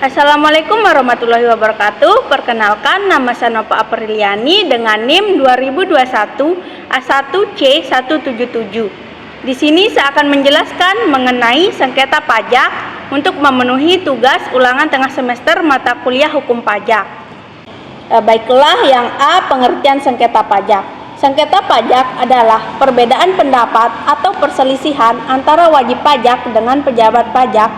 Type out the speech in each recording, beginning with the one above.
Assalamualaikum warahmatullahi wabarakatuh. Perkenalkan, nama saya Nova Apriliani dengan NIM 2021 A1C177. Di sini saya akan menjelaskan mengenai sengketa pajak untuk memenuhi tugas ulangan tengah semester mata kuliah hukum pajak. Baiklah, yang A, pengertian sengketa pajak. Sengketa pajak adalah perbedaan pendapat atau perselisihan antara wajib pajak dengan pejabat pajak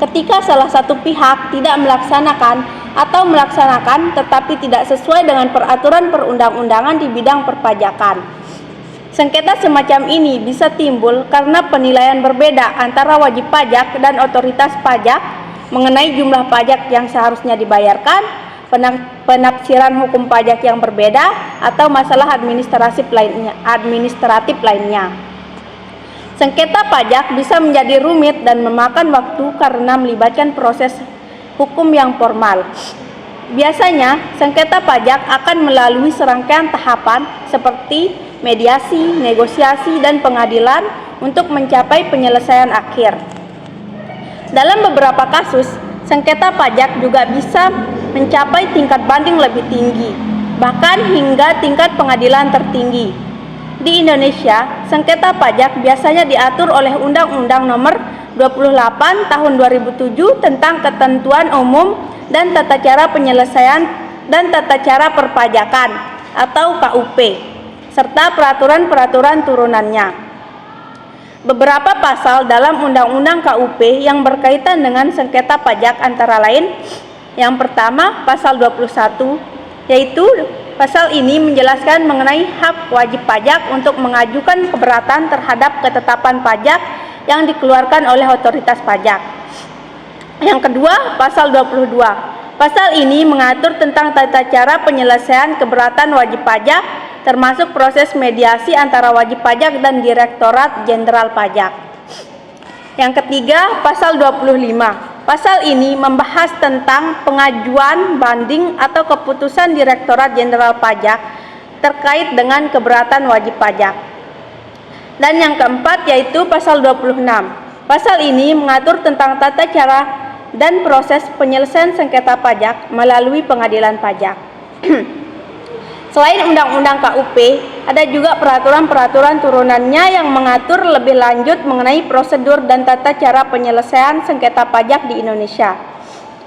ketika salah satu pihak tidak melaksanakan atau melaksanakan tetapi tidak sesuai dengan peraturan perundang-undangan di bidang perpajakan. Sengketa semacam ini bisa timbul karena penilaian berbeda antara wajib pajak dan otoritas pajak mengenai jumlah pajak yang seharusnya dibayarkan, penafsiran hukum pajak yang berbeda, atau masalah administratif lainnya. Sengketa pajak bisa menjadi rumit dan memakan waktu karena melibatkan proses hukum yang formal. Biasanya, sengketa pajak akan melalui serangkaian tahapan seperti mediasi, negosiasi, dan pengadilan untuk mencapai penyelesaian akhir. Dalam beberapa kasus, sengketa pajak juga bisa mencapai tingkat banding lebih tinggi, bahkan hingga tingkat pengadilan tertinggi. Di Indonesia, sengketa pajak biasanya diatur oleh Undang-Undang Nomor 28 Tahun 2007 tentang Ketentuan Umum dan Tata Cara Penyelesaian dan Tata Cara Perpajakan atau KUP, serta peraturan-peraturan turunannya. Beberapa pasal dalam Undang-Undang KUP yang berkaitan dengan sengketa pajak antara lain: yang pertama, pasal 21, yaitu pasal ini menjelaskan mengenai hak wajib pajak untuk mengajukan keberatan terhadap ketetapan pajak yang dikeluarkan oleh otoritas pajak. Yang kedua, pasal 22. Pasal ini mengatur tentang tata cara penyelesaian keberatan wajib pajak, termasuk proses mediasi antara wajib pajak dan Direktorat Jenderal Pajak. Yang ketiga, pasal 25. Pasal ini membahas tentang pengajuan banding atau keputusan Direktorat Jenderal Pajak terkait dengan keberatan wajib pajak. Dan yang keempat yaitu pasal 26. Pasal ini mengatur tentang tata cara dan proses penyelesaian sengketa pajak melalui pengadilan pajak. Selain Undang-Undang KUP, ada juga peraturan-peraturan turunannya yang mengatur lebih lanjut mengenai prosedur dan tata cara penyelesaian sengketa pajak di Indonesia.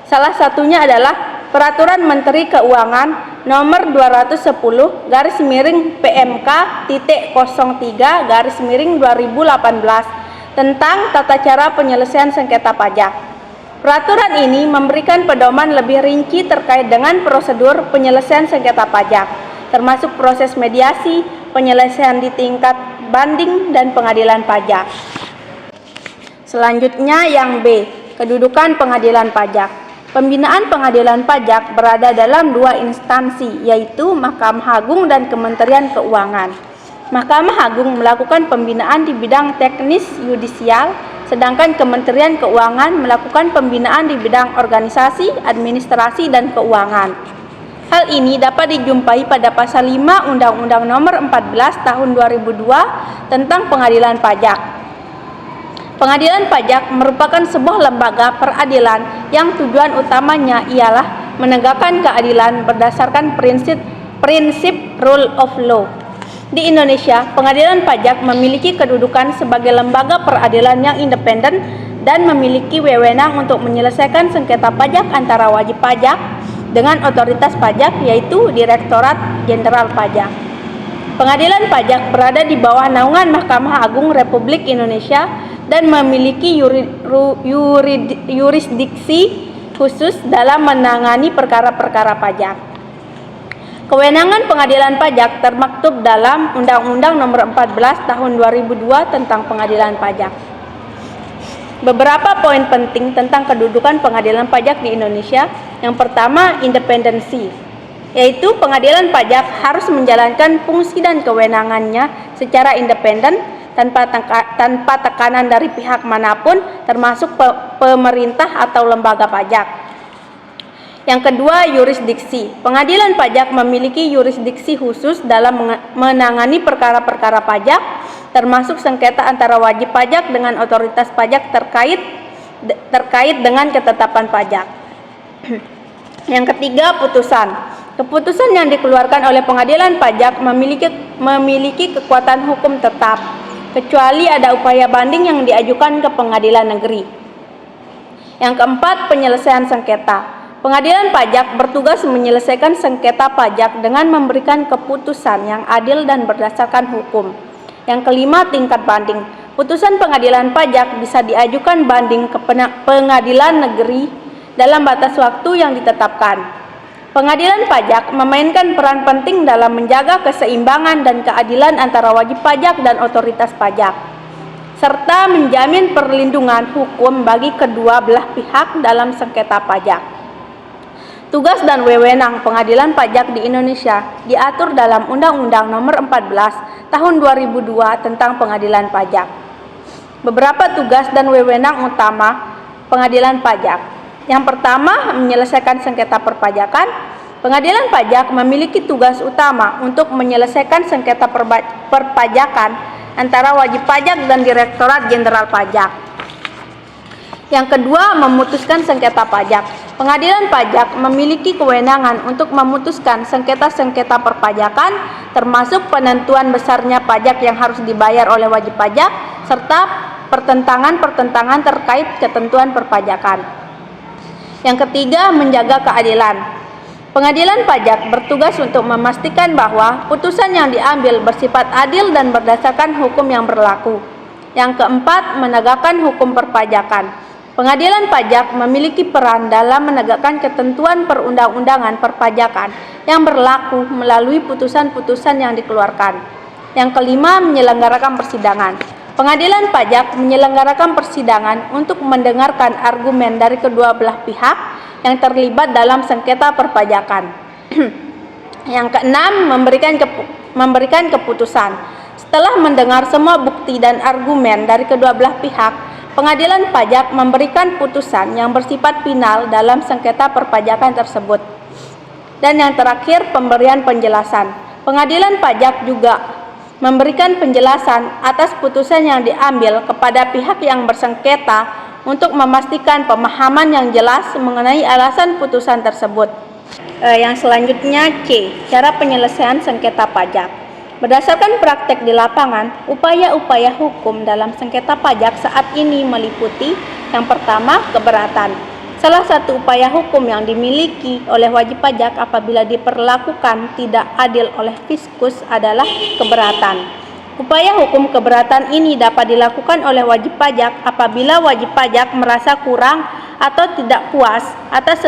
Salah satunya adalah Peraturan Menteri Keuangan Nomor 210-PMK.03/2018 tentang tata cara penyelesaian sengketa pajak. Peraturan ini memberikan pedoman lebih rinci terkait dengan prosedur penyelesaian sengketa pajak, termasuk proses mediasi, penyelesaian di tingkat banding, dan pengadilan pajak. Selanjutnya yang B, kedudukan pengadilan pajak. Pembinaan pengadilan pajak berada dalam dua instansi, yaitu Mahkamah Agung dan Kementerian Keuangan. Mahkamah Agung melakukan pembinaan di bidang teknis yudisial, sedangkan Kementerian Keuangan melakukan pembinaan di bidang organisasi, administrasi, dan keuangan. Hal ini dapat dijumpai pada pasal 5 Undang-Undang Nomor 14 Tahun 2002 tentang Pengadilan Pajak. Pengadilan pajak merupakan sebuah lembaga peradilan yang tujuan utamanya ialah menegakkan keadilan berdasarkan prinsip rule of law. Di Indonesia, pengadilan pajak memiliki kedudukan sebagai lembaga peradilan yang independen dan memiliki wewenang untuk menyelesaikan sengketa pajak antara wajib pajak dengan otoritas pajak, yaitu Direktorat Jenderal Pajak. Pengadilan pajak berada di bawah naungan Mahkamah Agung Republik Indonesia dan memiliki yurisdiksi khusus dalam menangani perkara-perkara pajak. Kewenangan pengadilan pajak termaktub dalam Undang-Undang Nomor 14 Tahun 2002 tentang Pengadilan Pajak. Beberapa poin penting tentang kedudukan pengadilan pajak di Indonesia. Yang pertama, independensi, yaitu pengadilan pajak harus menjalankan fungsi dan kewenangannya secara independen tanpa tekanan dari pihak manapun, termasuk pemerintah atau lembaga pajak. Yang kedua, yurisdiksi. Pengadilan pajak memiliki yurisdiksi khusus dalam menangani perkara-perkara pajak, termasuk sengketa antara wajib pajak dengan otoritas pajak terkait dengan ketetapan pajak. Yang ketiga, putusan. Keputusan yang dikeluarkan oleh pengadilan pajak memiliki kekuatan hukum tetap, kecuali ada upaya banding yang diajukan ke pengadilan negeri. Yang keempat, penyelesaian sengketa. Pengadilan pajak bertugas menyelesaikan sengketa pajak dengan memberikan keputusan yang adil dan berdasarkan hukum. Yang kelima, tingkat banding. Putusan pengadilan pajak bisa diajukan banding ke pengadilan negeri dalam batas waktu yang ditetapkan. Pengadilan pajak memainkan peran penting dalam menjaga keseimbangan dan keadilan antara wajib pajak dan otoritas pajak, serta menjamin perlindungan hukum bagi kedua belah pihak dalam sengketa pajak. Tugas dan wewenang pengadilan pajak di Indonesia diatur dalam Undang-Undang Nomor 14 Tahun 2002 tentang Pengadilan Pajak. Beberapa tugas dan wewenang utama pengadilan pajak. Yang pertama, menyelesaikan sengketa perpajakan. Pengadilan pajak memiliki tugas utama untuk menyelesaikan sengketa perpajakan antara wajib pajak dan Direktorat Jenderal Pajak. Yang kedua, memutuskan sengketa pajak. Pengadilan pajak memiliki kewenangan untuk memutuskan sengketa-sengketa perpajakan, termasuk penentuan besarnya pajak yang harus dibayar oleh wajib pajak, serta pertentangan-pertentangan terkait ketentuan perpajakan. Yang ketiga, menjaga keadilan. Pengadilan pajak bertugas untuk memastikan bahwa putusan yang diambil bersifat adil dan berdasarkan hukum yang berlaku. Yang keempat, menegakkan hukum perpajakan. Pengadilan pajak memiliki peran dalam menegakkan ketentuan perundang-undangan perpajakan yang berlaku melalui putusan-putusan yang dikeluarkan. Yang kelima, menyelenggarakan persidangan. Pengadilan pajak menyelenggarakan persidangan untuk mendengarkan argumen dari kedua belah pihak yang terlibat dalam sengketa perpajakan. Yang keenam, memberikan keputusan. Setelah mendengar semua bukti dan argumen dari kedua belah pihak, pengadilan pajak memberikan putusan yang bersifat final dalam sengketa perpajakan tersebut. Dan yang terakhir, pemberian penjelasan. Pengadilan pajak juga memberikan penjelasan atas putusan yang diambil kepada pihak yang bersengketa untuk memastikan pemahaman yang jelas mengenai alasan putusan tersebut. Yang selanjutnya, C. Cara penyelesaian sengketa pajak. Berdasarkan praktek di lapangan, upaya-upaya hukum dalam sengketa pajak saat ini meliputi yang pertama, keberatan. Salah satu upaya hukum yang dimiliki oleh wajib pajak apabila diperlakukan tidak adil oleh fiskus adalah keberatan. Upaya hukum keberatan ini dapat dilakukan oleh wajib pajak apabila wajib pajak merasa kurang atau tidak puas atas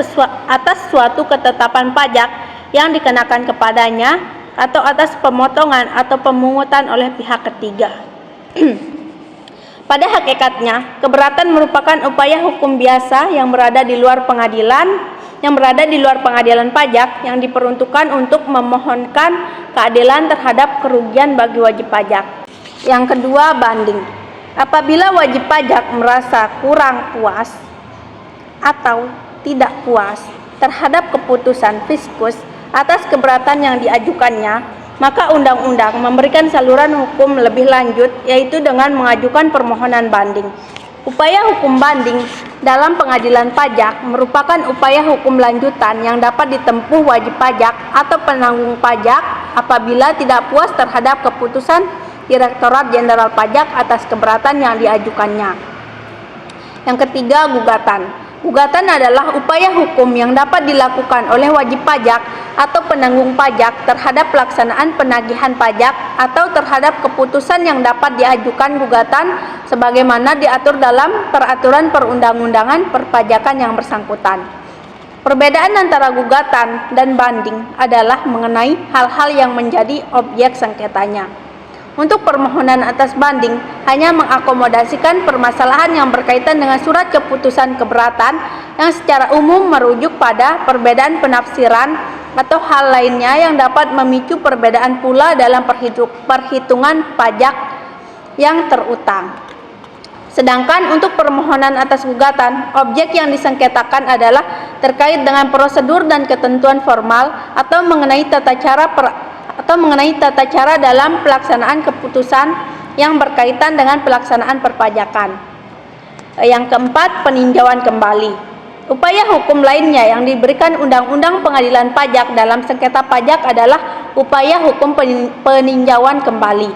suatu ketetapan pajak yang dikenakan kepadanya atau atas pemotongan atau pemungutan oleh pihak ketiga. Pada hakikatnya, keberatan merupakan upaya hukum biasa yang berada di luar pengadilan pajak yang diperuntukkan untuk memohonkan keadilan terhadap kerugian bagi wajib pajak. Yang kedua, banding. Apabila wajib pajak merasa kurang puas atau tidak puas terhadap keputusan fiskus atas keberatan yang diajukannya, maka undang-undang memberikan saluran hukum lebih lanjut, yaitu dengan mengajukan permohonan banding. Upaya hukum banding dalam pengadilan pajak merupakan upaya hukum lanjutan yang dapat ditempuh wajib pajak atau penanggung pajak apabila tidak puas terhadap keputusan Direktorat Jenderal Pajak atas keberatan yang diajukannya. Yang ketiga, gugatan. Gugatan adalah upaya hukum yang dapat dilakukan oleh wajib pajak atau penanggung pajak terhadap pelaksanaan penagihan pajak atau terhadap keputusan yang dapat diajukan gugatan sebagaimana diatur dalam peraturan perundang-undangan perpajakan yang bersangkutan. Perbedaan antara gugatan dan banding adalah mengenai hal-hal yang menjadi objek sengketanya. Untuk permohonan atas banding hanya mengakomodasikan permasalahan yang berkaitan dengan surat keputusan keberatan yang secara umum merujuk pada perbedaan penafsiran atau hal lainnya yang dapat memicu perbedaan pula dalam perhitungan pajak yang terutang. Sedangkan untuk permohonan atas gugatan, objek yang disengketakan adalah terkait dengan prosedur dan ketentuan formal atau mengenai tata cara dalam pelaksanaan keputusan yang berkaitan dengan pelaksanaan perpajakan. Yang keempat, peninjauan kembali. Upaya hukum lainnya yang diberikan Undang-Undang Pengadilan Pajak dalam sengketa pajak adalah upaya hukum peninjauan kembali.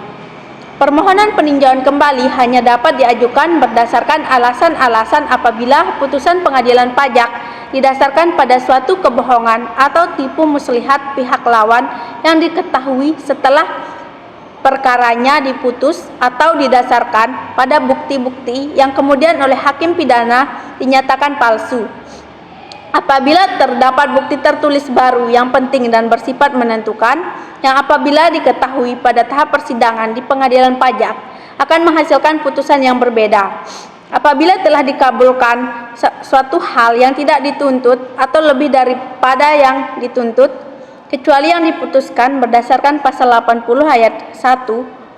Permohonan peninjauan kembali hanya dapat diajukan berdasarkan alasan-alasan apabila putusan pengadilan pajak didasarkan pada suatu kebohongan atau tipu muslihat pihak lawan yang diketahui setelah perkaranya diputus atau didasarkan pada bukti-bukti yang kemudian oleh hakim pidana dinyatakan palsu. Apabila terdapat bukti tertulis baru yang penting dan bersifat menentukan, yang apabila diketahui pada tahap persidangan di pengadilan pajak akan menghasilkan putusan yang berbeda. Apabila telah dikabulkan suatu hal yang tidak dituntut atau lebih daripada yang dituntut, kecuali yang diputuskan berdasarkan pasal 80 ayat 1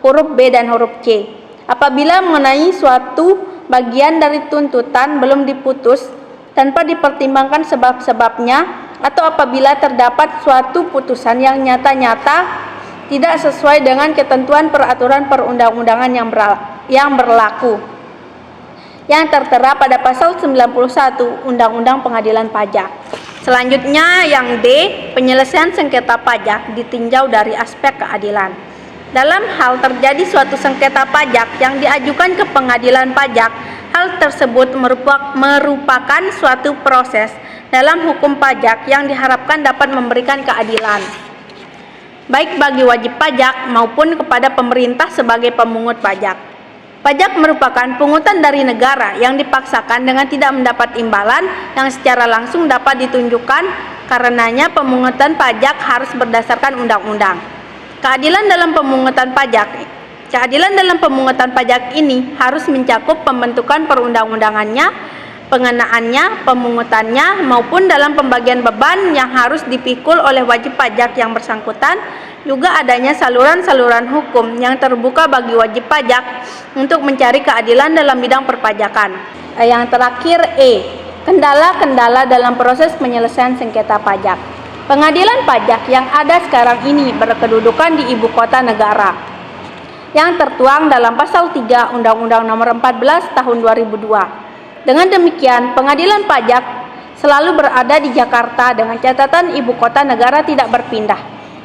huruf B dan huruf C. Apabila mengenai suatu bagian dari tuntutan belum diputus tanpa dipertimbangkan sebab-sebabnya, atau apabila terdapat suatu putusan yang nyata-nyata tidak sesuai dengan ketentuan peraturan perundang-undangan yang berlaku yang tertera pada pasal 91 Undang-Undang Pengadilan Pajak. Selanjutnya yang D, penyelesaian sengketa pajak ditinjau dari aspek keadilan. Dalam hal terjadi suatu sengketa pajak yang diajukan ke pengadilan pajak, hal tersebut merupakan suatu proses dalam hukum pajak yang diharapkan dapat memberikan keadilan, baik bagi wajib pajak maupun kepada pemerintah sebagai pemungut pajak. Pajak merupakan pungutan dari negara yang dipaksakan dengan tidak mendapat imbalan yang secara langsung dapat ditunjukkan, karenanya pemungutan pajak harus berdasarkan undang-undang. Keadilan dalam pemungutan pajak ini harus mencakup pembentukan perundang-undangannya, pengenaannya, pemungutannya, maupun dalam pembagian beban yang harus dipikul oleh wajib pajak yang bersangkutan, juga adanya saluran-saluran hukum yang terbuka bagi wajib pajak untuk mencari keadilan dalam bidang perpajakan. Yang terakhir E, kendala-kendala dalam proses penyelesaian sengketa pajak. Pengadilan pajak yang ada sekarang ini berkedudukan di ibu kota negara, yang tertuang dalam pasal 3 Undang-Undang Nomor 14 Tahun 2002. Dengan demikian, pengadilan pajak selalu berada di Jakarta dengan catatan ibu kota negara tidak berpindah.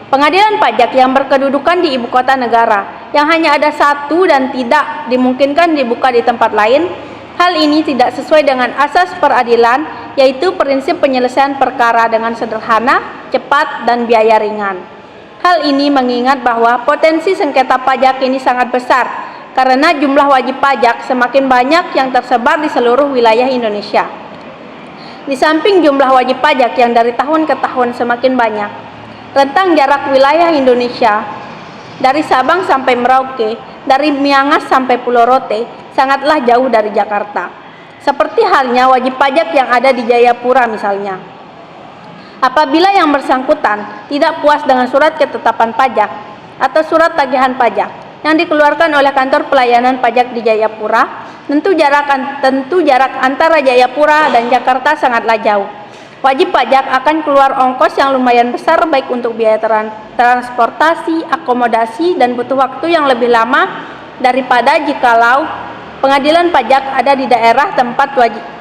Pengadilan pajak yang berkedudukan di ibu kota negara yang hanya ada satu dan tidak dimungkinkan dibuka di tempat lain, hal ini tidak sesuai dengan asas peradilan, yaitu prinsip penyelesaian perkara dengan sederhana, cepat, dan biaya ringan. Hal ini mengingat bahwa potensi sengketa pajak ini sangat besar karena jumlah wajib pajak semakin banyak yang tersebar di seluruh wilayah Indonesia. Di samping jumlah wajib pajak yang dari tahun ke tahun semakin banyak, rentang jarak wilayah Indonesia dari Sabang sampai Merauke, dari Miangas sampai Pulau Rote sangatlah jauh dari Jakarta. Seperti halnya wajib pajak yang ada di Jayapura misalnya. Apabila yang bersangkutan tidak puas dengan surat ketetapan pajak atau surat tagihan pajak yang dikeluarkan oleh kantor pelayanan pajak di Jayapura, tentu jarak antara Jayapura dan Jakarta sangatlah jauh. Wajib pajak akan keluar ongkos yang lumayan besar baik untuk biaya transportasi, akomodasi, dan butuh waktu yang lebih lama daripada jikalau pengadilan pajak ada di daerah tempat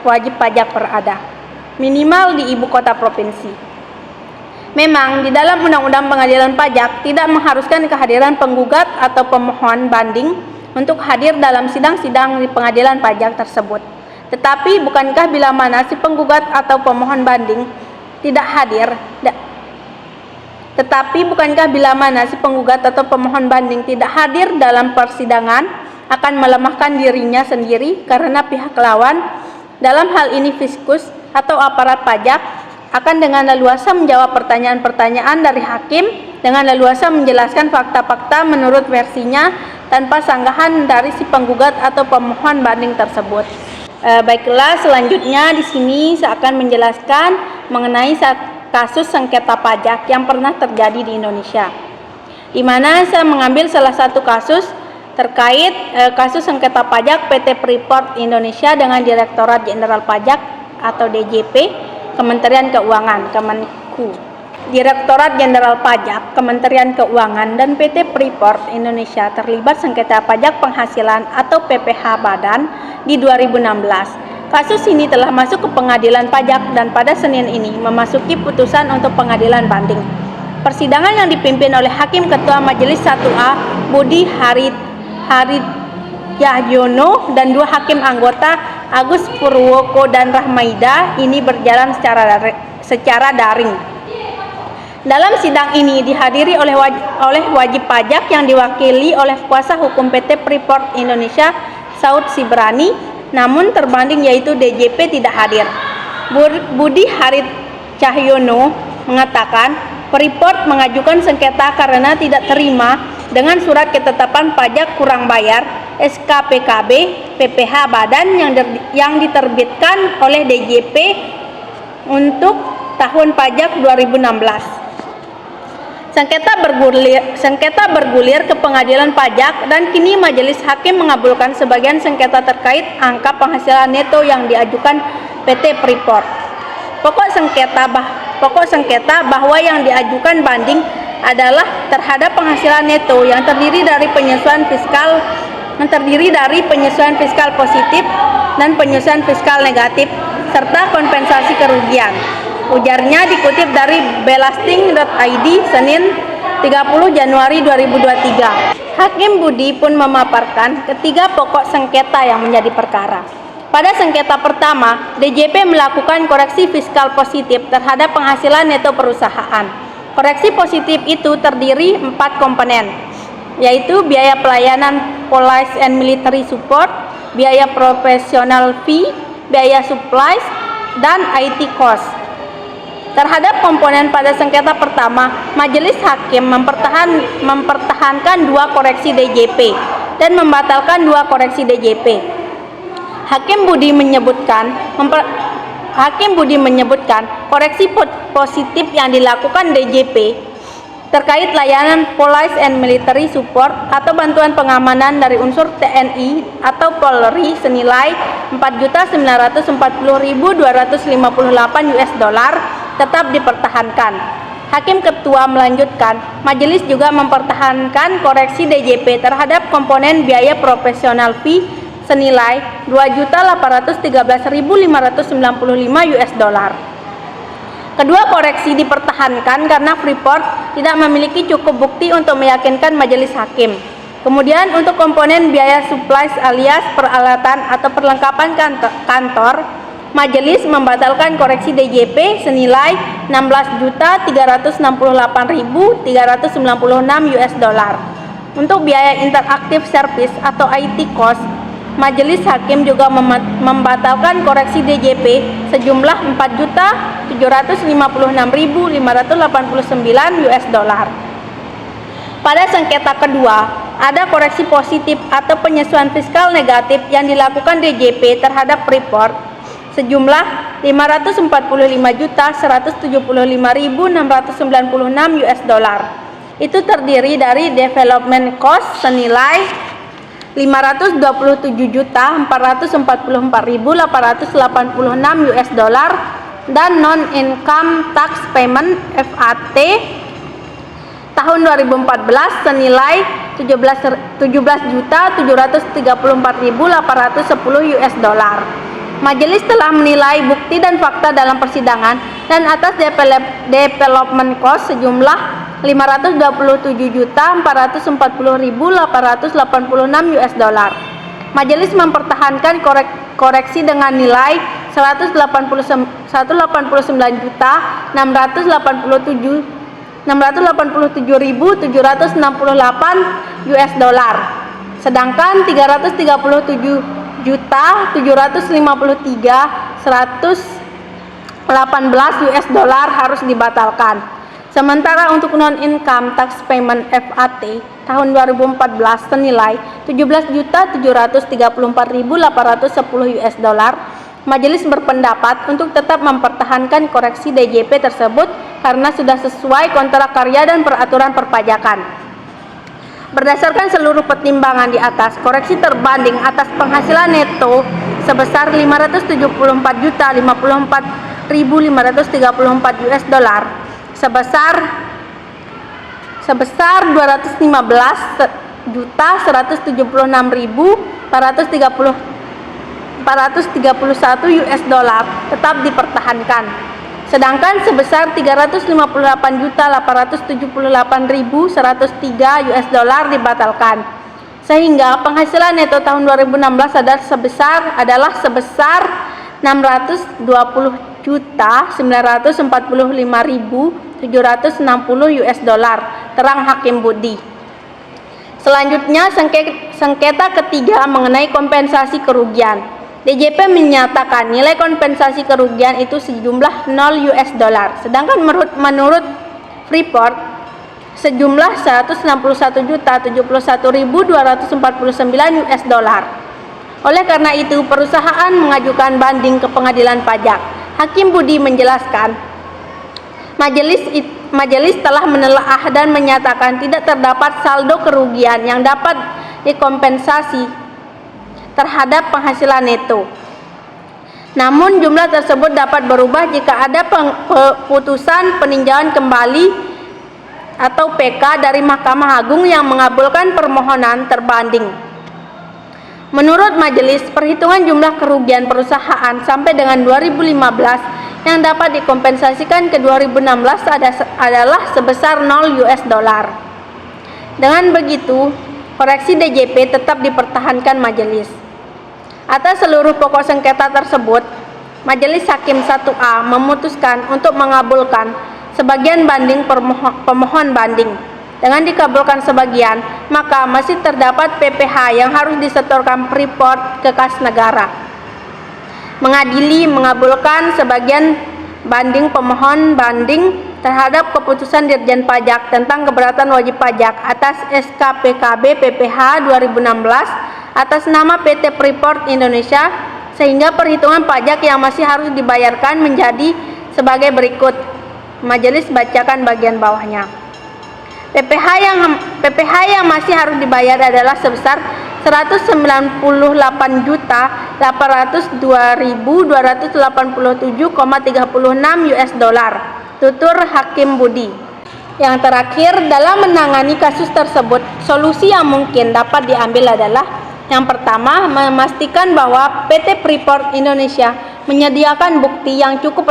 wajib pajak berada, minimal di ibu kota provinsi. Memang di dalam Undang-Undang Pengadilan Pajak tidak mengharuskan kehadiran penggugat atau pemohon banding untuk hadir dalam sidang-sidang di pengadilan pajak tersebut. Tetapi bukankah bila mana si penggugat atau pemohon banding tidak hadir dalam persidangan akan melemahkan dirinya sendiri karena pihak lawan, dalam hal ini fiskus atau aparat pajak, akan dengan leluasa menjawab pertanyaan-pertanyaan dari hakim, dengan leluasa menjelaskan fakta-fakta menurut versinya tanpa sanggahan dari si penggugat atau pemohon banding tersebut. Baiklah, selanjutnya di sini saya akan menjelaskan mengenai kasus sengketa pajak yang pernah terjadi di Indonesia, di mana saya mengambil salah satu kasus terkait kasus sengketa pajak PT Freeport Indonesia dengan Direktorat Jenderal Pajak atau DJP Kementerian Keuangan Kemenku. Direktorat Jenderal Pajak, Kementerian Keuangan, dan PT Freeport Indonesia terlibat sengketa pajak penghasilan atau PPh Badan di 2016. Kasus ini telah masuk ke pengadilan pajak dan pada Senin ini memasuki putusan untuk pengadilan banding. Persidangan yang dipimpin oleh Hakim Ketua Majelis 1A Budi Haritjahyono dan 2 hakim anggota Agus Purwoko dan Rahmaida ini berjalan secara daring. Dalam sidang ini dihadiri oleh wajib pajak yang diwakili oleh kuasa hukum PT Freeport Indonesia Saud Sibrani, namun terbanding yaitu DJP tidak hadir. Budi Haritjahyono mengatakan Freeport mengajukan sengketa karena tidak terima dengan surat ketetapan pajak kurang bayar SKPKB PPh Badan yang diterbitkan oleh DJP untuk tahun pajak 2016. Sengketa bergulir ke pengadilan pajak dan kini majelis hakim mengabulkan sebagian sengketa terkait angka penghasilan neto yang diajukan PT Freeport. Pokok sengketa bahwa yang diajukan banding adalah terhadap penghasilan neto yang terdiri dari penyesuaian fiskal positif dan penyesuaian fiskal negatif serta kompensasi kerugian. Ujarnya dikutip dari belasting.id Senin 30 Januari 2023. Hakim Budi pun memaparkan ketiga pokok sengketa yang menjadi perkara. Pada sengketa pertama, DJP melakukan koreksi fiskal positif terhadap penghasilan neto perusahaan. Koreksi positif itu terdiri 4 komponen, yaitu biaya pelayanan police and military support, biaya professional fee, biaya supplies, dan IT cost. Terhadap komponen pada sengketa pertama, majelis hakim mempertahankan 2 koreksi DJP dan membatalkan 2 koreksi DJP. Hakim Budi menyebutkan koreksi positif yang dilakukan DJP terkait layanan police and military support atau bantuan pengamanan dari unsur TNI atau Polri senilai $4.940.258 tetap dipertahankan. Hakim Ketua melanjutkan, majelis juga mempertahankan koreksi DJP terhadap komponen biaya profesional fee senilai $2.813.595. Kedua koreksi dipertahankan karena Freeport tidak memiliki cukup bukti untuk meyakinkan majelis hakim. Kemudian untuk komponen biaya supplies alias peralatan atau perlengkapan kantor, majelis membatalkan koreksi DJP senilai $16.368.396. Untuk biaya interaktif service atau IT cost, majelis hakim juga membatalkan koreksi DJP sejumlah $4.756.589. Pada sengketa kedua, ada koreksi positif atau penyesuaian fiskal negatif yang dilakukan DJP terhadap Freeport sejumlah $545.175.696. Itu terdiri dari development cost senilai $527.444.886 dan non-income tax payment FAT tahun 2014 senilai $17.734.810. Majelis telah menilai bukti dan fakta dalam persidangan dan atas development cost sejumlah $527.440.886. Majelis mempertahankan koreksi dengan nilai $189.687.768. Sedangkan $333.118 harus dibatalkan. Sementara untuk non-income tax payment FAT tahun 2014 senilai $17.734.810. Majelis berpendapat untuk tetap mempertahankan koreksi DJP tersebut karena sudah sesuai kontrak karya dan peraturan perpajakan. Berdasarkan seluruh pertimbangan di atas, koreksi terbanding atas penghasilan neto sebesar $574.054.534 sebesar $215.176.430 US dollar tetap dipertahankan, sedangkan sebesar 358.878.103 US dollar dibatalkan, sehingga penghasilan neto tahun 2016 adalah sebesar 620.945.760 US dollar, terang Hakim Budi. Selanjutnya, sengketa ketiga mengenai kompensasi kerugian. DJP menyatakan nilai kompensasi kerugian itu sejumlah 0 US dollar, sedangkan menurut Freeport sejumlah 161.071.249 US dollar. Oleh karena itu, perusahaan mengajukan banding ke pengadilan pajak. Hakim Budi menjelaskan, majelis telah menelaah dan menyatakan tidak terdapat saldo kerugian yang dapat dikompensasi terhadap penghasilan neto. Namun jumlah tersebut dapat berubah jika ada putusan peninjauan kembali atau PK dari Mahkamah Agung yang mengabulkan permohonan terbanding. Menurut majelis, perhitungan jumlah kerugian perusahaan sampai dengan 2015 yang dapat dikompensasikan ke 2016 adalah sebesar 0 US dollar. Dengan begitu, koreksi DJP tetap dipertahankan majelis. Atas seluruh pokok sengketa tersebut, Majelis Hakim 1A memutuskan untuk mengabulkan sebagian banding pemohon banding. Dengan dikabulkan sebagian, maka masih terdapat PPh yang harus disetorkan Freeport ke kas negara. Mengadili mengabulkan sebagian banding pemohon banding terhadap keputusan Dirjen Pajak tentang keberatan wajib pajak atas SKPKB PPh 2016 atas nama PT Freeport Indonesia, sehingga perhitungan pajak yang masih harus dibayarkan menjadi sebagai berikut. Majelis bacakan bagian bawahnya. PPh yang masih harus dibayar adalah sebesar 198.802.287,36 US dollar, tutur Hakim Budi. Yang terakhir, dalam menangani kasus tersebut, solusi yang mungkin dapat diambil adalah yang pertama, memastikan bahwa PT Freeport Indonesia menyediakan bukti yang cukup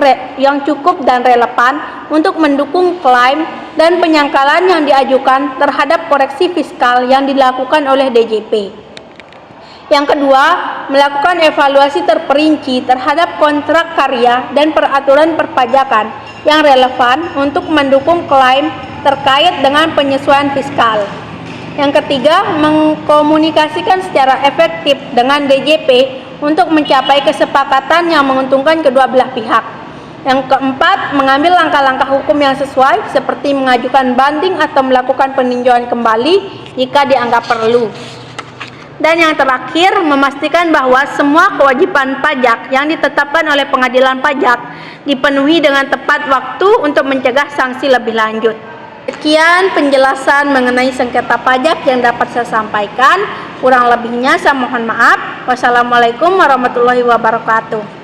dan relevan untuk mendukung klaim dan penyangkalan yang diajukan terhadap koreksi fiskal yang dilakukan oleh DJP. Yang kedua, melakukan evaluasi terperinci terhadap kontrak karya dan peraturan perpajakan yang relevan untuk mendukung klaim terkait dengan penyesuaian fiskal. Yang ketiga, mengkomunikasikan secara efektif dengan DJP untuk mencapai kesepakatan yang menguntungkan kedua belah pihak. Yang keempat, mengambil langkah-langkah hukum yang sesuai seperti mengajukan banding atau melakukan peninjauan kembali jika dianggap perlu. Dan yang terakhir, memastikan bahwa semua kewajiban pajak yang ditetapkan oleh pengadilan pajak dipenuhi dengan tepat waktu untuk mencegah sanksi lebih lanjut. Sekian penjelasan mengenai sengketa pajak yang dapat saya sampaikan. Kurang lebihnya saya mohon maaf. Wassalamualaikum warahmatullahi wabarakatuh.